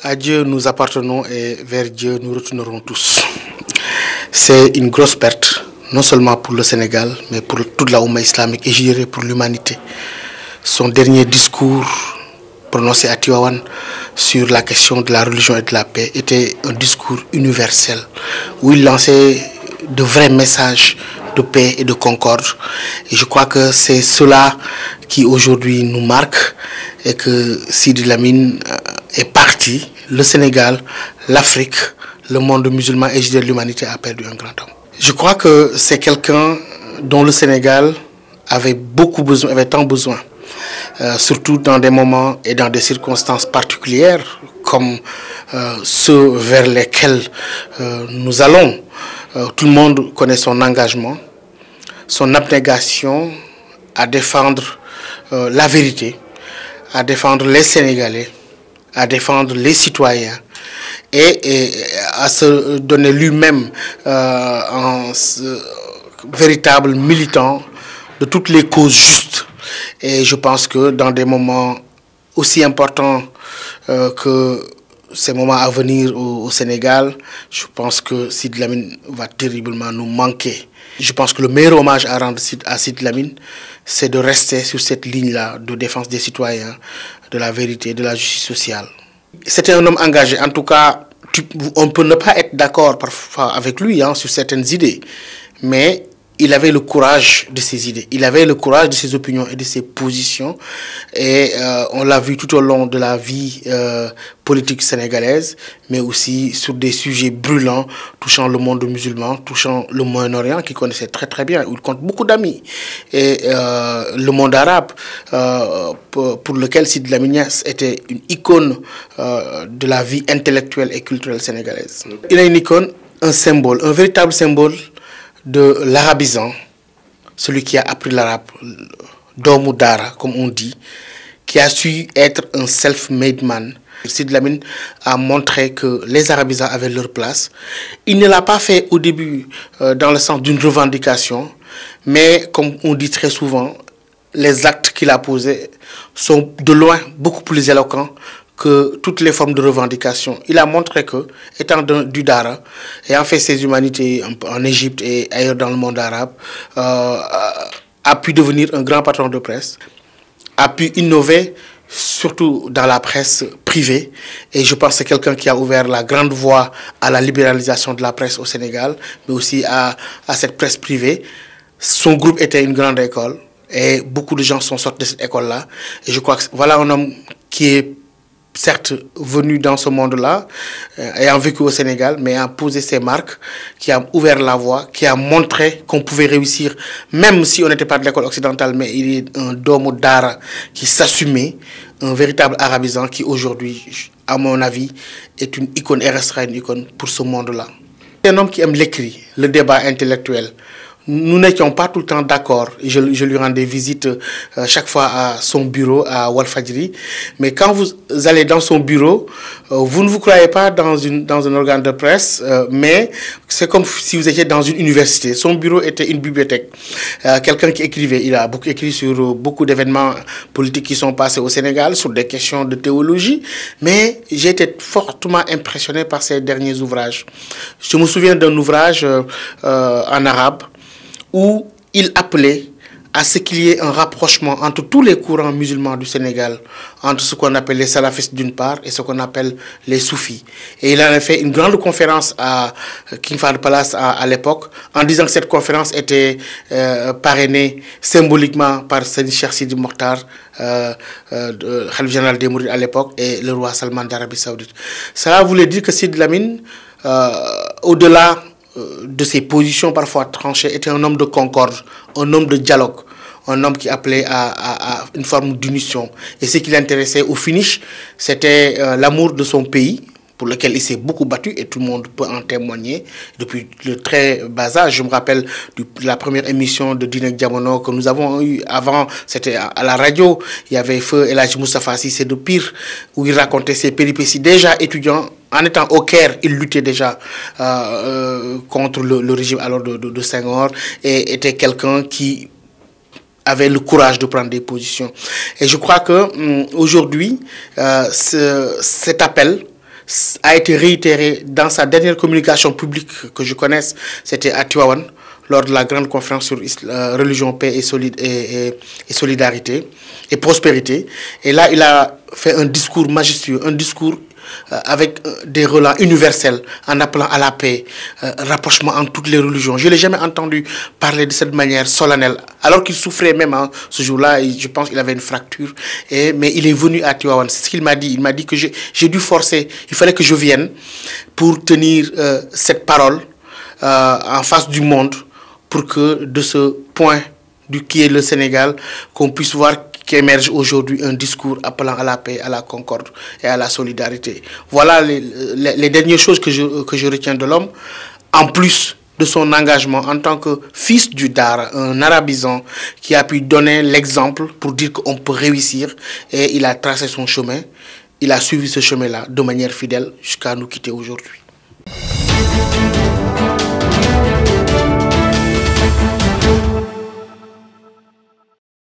À Dieu nous appartenons et vers Dieu nous retournerons tous. C'est une grosse perte, non seulement pour le Sénégal, mais pour toute la Oumma islamique et je dirais pour l'humanité. Son dernier discours prononcé à Tivaouane sur la question de la religion et de la paix était un discours universel où il lançait de vrais messages de paix et de concorde. Et je crois que c'est cela qui aujourd'hui nous marque et que Sidi Lamine est parti. Le Sénégal, l'Afrique, le monde musulman et je dirais l'humanité a perdu un grand homme. Je crois que c'est quelqu'un dont le Sénégal avait tant besoin. Surtout dans des moments et dans des circonstances particulières comme ceux vers lesquels nous allons. Tout le monde connaît son engagement, son abnégation à défendre la vérité, à défendre les Sénégalais, à défendre les citoyens et à se donner lui-même un véritable militant de toutes les causes justes. Et je pense que dans des moments aussi importants que ces moments à venir au Sénégal, je pense que Sidi Lamine va terriblement nous manquer. Je pense que le meilleur hommage à rendre à Sidi Lamine, c'est de rester sur cette ligne-là de défense des citoyens, de la vérité, de la justice sociale. C'était un homme engagé. En tout cas, on peut ne pas être d'accord parfois avec lui sur certaines idées, mais il avait le courage de ses idées, il avait le courage de ses opinions et de ses positions. Et on l'a vu tout au long de la vie politique sénégalaise, mais aussi sur des sujets brûlants touchant le monde musulman, touchant le Moyen-Orient, qu'il connaissait très très bien, où il compte beaucoup d'amis. Et le monde arabe, pour lequel Sidi Lamine Niasse était une icône de la vie intellectuelle et culturelle sénégalaise. Il est une icône, un symbole, un véritable symbole de l'arabisant, celui qui a appris l'arabe, Domou Dara, comme on dit, qui a su être un self-made man. Sidi Lamine a montré que les arabisants avaient leur place. Il ne l'a pas fait au début dans le sens d'une revendication, mais comme on dit très souvent, les actes qu'il a posés sont de loin beaucoup plus éloquents que toutes les formes de revendication. Il a montré que, étant du Dara, ayant fait ses humanités en Égypte et ailleurs dans le monde arabe, a pu devenir un grand patron de presse, a pu innover, surtout dans la presse privée. Et je pense que c'est quelqu'un qui a ouvert la grande voie à la libéralisation de la presse au Sénégal, mais aussi à cette presse privée. Son groupe était une grande école et beaucoup de gens sont sortis de cette école-là. Et je crois que voilà un homme qui est certes venu dans ce monde-là, ayant vécu au Sénégal, mais a posé ses marques, qui a ouvert la voie, qui a montré qu'on pouvait réussir, même si on n'était pas de l'école occidentale, mais il est un Domou Dara qui s'assumait, un véritable arabisant qui aujourd'hui, à mon avis, est une icône et restera une icône pour ce monde-là. C'est un homme qui aime l'écrit, le débat intellectuel. Nous n'étions pas tout le temps d'accord. Je lui rendais visite chaque fois à son bureau à Walfadjri. Mais quand vous allez dans son bureau, vous ne vous croyez pas dans un organe de presse, mais c'est comme si vous étiez dans une université. Son bureau était une bibliothèque. Quelqu'un qui écrivait. Il a beaucoup écrit sur beaucoup d'événements politiques qui sont passés au Sénégal, sur des questions de théologie. Mais j'ai été fortement impressionné par ses derniers ouvrages. Je me souviens d'un ouvrage en arabe, où il appelait à ce qu'il y ait un rapprochement entre tous les courants musulmans du Sénégal, entre ce qu'on appelle les salafistes d'une part et ce qu'on appelle les soufis. Et il en a fait une grande conférence à King Fahd Palace à l'époque, en disant que cette conférence était parrainée symboliquement par Cheikh Sidi Mokhtar, Khalife général des Mourides à l'époque, et le roi Salman d'Arabie Saoudite. Cela voulait dire que Sidi Lamine, au-delà de ses positions parfois tranchées, était un homme de concorde, un homme de dialogue, un homme qui appelait à une forme d'unition. Et ce qui l'intéressait au finish, c'était l'amour de son pays, pour lequel il s'est beaucoup battu, et tout le monde peut en témoigner depuis le très bas âge. Je me rappelle de la première émission de Dinek Diamono que nous avons eue avant, c'était à la radio. Il y avait Feu El Hadji Moustapha Cissé de Pire, où il racontait ses péripéties. Déjà étudiant, en étant au Caire, il luttait déjà contre le régime alors de Senghor, et était quelqu'un qui avait le courage de prendre des positions. Et je crois que aujourd'hui, cet appel, a été réitéré dans sa dernière communication publique que je connaisse, c'était à Tivaouane, lors de la grande conférence sur religion, paix et solidarité et prospérité. Et là, il a fait un discours majestueux, un discours avec des relents universels en appelant à la paix, rapprochement entre toutes les religions. Je ne l'ai jamais entendu parler de cette manière solennelle, alors qu'il souffrait même ce jour-là. Je pense qu'il avait une fracture. Mais il est venu à Tivaouane. C'est ce qu'il m'a dit. Il m'a dit que j'ai dû forcer. Il fallait que je vienne pour tenir cette parole en face du monde, pour que de ce point qui est le Sénégal, qu'on puisse voir qu'émerge aujourd'hui un discours appelant à la paix, à la concorde et à la solidarité. Voilà les dernières choses que je retiens de l'homme, en plus de son engagement en tant que fils du Dara, un arabisant qui a pu donner l'exemple pour dire qu'on peut réussir, et il a tracé son chemin, il a suivi ce chemin-là de manière fidèle jusqu'à nous quitter aujourd'hui.